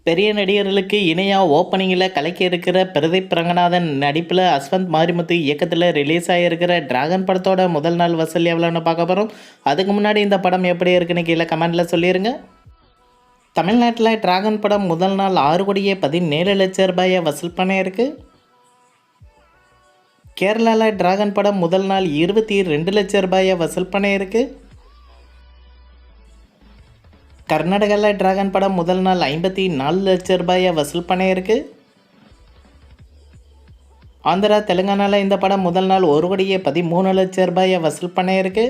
பெரிய நடிகர்களுக்கு இணையாக ஓப்பனிங்கில் கலக்கி இருக்கிற பிரதீப் ரங்கநாதன் நடிப்பில் அஸ்வந்த் மாரிமுத்து இயக்கத்தில் ரிலீஸ் ஆகியிருக்கிற டிராகன் படத்தோட முதல் நாள் வசூல் எவ்வளோன்னு பார்க்க போகிறோம். அதுக்கு முன்னாடி இந்த படம் எப்படி இருக்குன்னு கீழே கமெண்டில் சொல்லிடுங்க. தமிழ்நாட்டில் டிராகன் படம் முதல் நாள் 6,17,00,000 ரூபாயை வசூல் பண்ணியிருக்கு. கேரளாவில் டிராகன் படம் முதல் நாள் 22,00,000 ரூபாயை வசூல் பண்ணியிருக்கு. கர்நாடகாவில் டிராகன் படம் முதல் நாள் 54,00,000 ரூபாயை வசூல் பண்ணியிருக்கு. ஆந்திரா தெலுங்கானாவில் இந்த படம் முதல் நாள் 1,13,00,000 ரூபாயை வசூல் பண்ணியிருக்கு.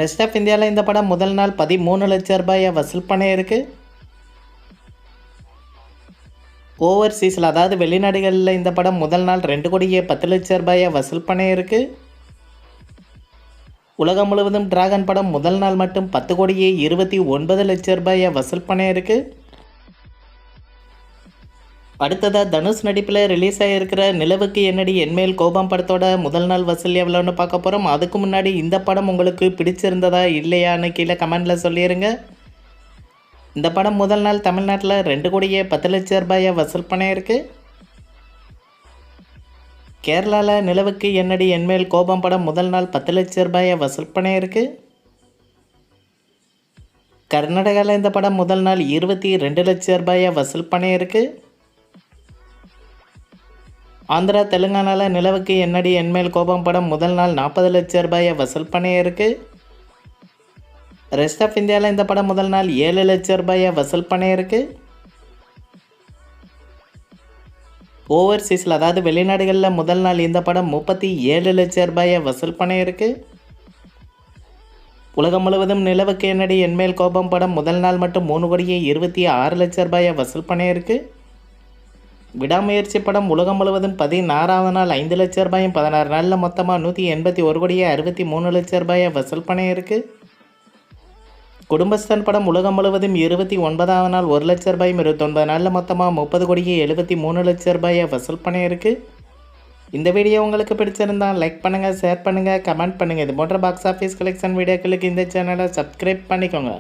ரெஸ்ட் ஆஃப் இந்தியாவில் இந்த படம் முதல் நாள் 13,00,000 ரூபாயை வசூல் பண்ணியிருக்கு. ஓவர்சீஸில் அதாவது வெளிநாடுகளில் இந்த படம் முதல் நாள் 2,10,00,000 ரூபாயை வசூல் பண்ணியிருக்கு. உலகம் முழுவதும் டிராகன் படம் முதல் நாள் மட்டும் 10,29,00,000 ரூபாயை வசூல் பண்ணியிருக்கு. அடுத்ததாக தனுஷ் நடிப்பில் ரிலீஸ் ஆகியிருக்கிற நிலவுக்கு என்னடி என்மேல் கோபம் படத்தோட முதல் நாள் வசூல் எவ்வளோன்னு பார்க்க போகிறோம். அதுக்கு முன்னாடி இந்த படம் உங்களுக்கு பிடிச்சிருந்ததா இல்லையான்னு கீழே கமெண்டில் சொல்லிடுங்க. இந்த படம் முதல் நாள் தமிழ்நாட்டில் 2,10,00,000 ரூபாயை வசூல் பண்ணியிருக்கு. கேரளாவில் நிலவுக்கு என்னடி என்மேல் கோபம் படம் முதல் நாள் 10,00,000 ரூபாயை வசூல் பண்ணியிருக்கு. கர்நாடகாவில் இந்த படம் முதல் நாள் 22,00,000 ரூபாயை வசூல் பண்ணியிருக்கு. ஆந்திரா தெலுங்கானாவில் நிலவுக்கு என்னடி என்மேல் கோபம் படம் முதல் நாள் 40,00,000 ரூபாயை வசூல் பண்ணியிருக்கு. ரெஸ்ட் ஆஃப் இந்தியாவில் இந்த படம் முதல் நாள் 7,00,000 ரூபாயை வசூல் பண்ணியிருக்கு. ஓவர்சீஸில் அதாவது வெளிநாடுகளில் முதல் நாள் இந்த படம் 37,00,000 ரூபாயை வசூல் பண்ணியிருக்கு. உலகம் முழுவதும் நிலவுக்கு என்னடி என்மேல் கோபம் படம் முதல் நாள் மட்டும் 3,26,00,000 ரூபாயை வசூல் பண்ணியிருக்கு. விடாமுயற்சி படம் உலகம் முழுவதும் 16வது நாள் 5,00,000 ரூபாயும் 16 நாளில் மொத்தமாக 181,63,00,000 ரூபாயை வசூல் பண்ணியிருக்கு. குடும்பஸ்தான் படம் உலகம் முழுவதும் 29வது நாள் 1,00,000 ரூபாயும் 29 நாளில் மொத்தமாக 30,73,00,000 ரூபாயை வசூல் பண்ணியிருக்கு. இந்த வீடியோ உங்களுக்கு பிடிச்சிருந்தால் லைக் பண்ணுங்கள், ஷேர் பண்ணுங்கள், கமெண்ட் பண்ணுங்கள். இது போன்ற பாக்ஸ் ஆஃபீஸ் கலெக்ஷன் வீடியோக்களுக்கு இந்த சேனலை சப்ஸ்கிரைப் பண்ணிக்கோங்க.